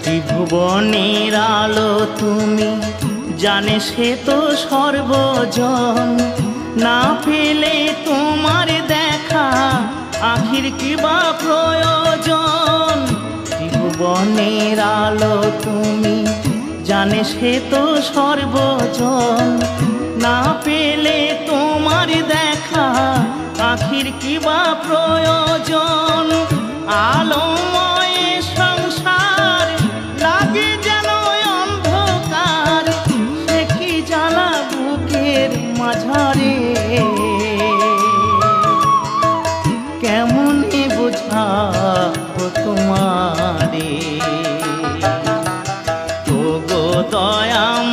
ত্রিভুবনের আলো তুমি, জানে সে তো সর্বজন। না পেলে তোমার দেখা আখির কি বা প্রয়োজন। ত্রিভুবনের আলো তুমি, জানে সে তো সর্বজন। না পেলে তোমার দেখা আখির কি বা প্রয়োজন। আলোময় সংসার লাগে যেন অন্ধকার, সে কি জ্বালা বুকের মাঝারে। কেমনে বোঝাবো তোমারে, ওগো দয়াময়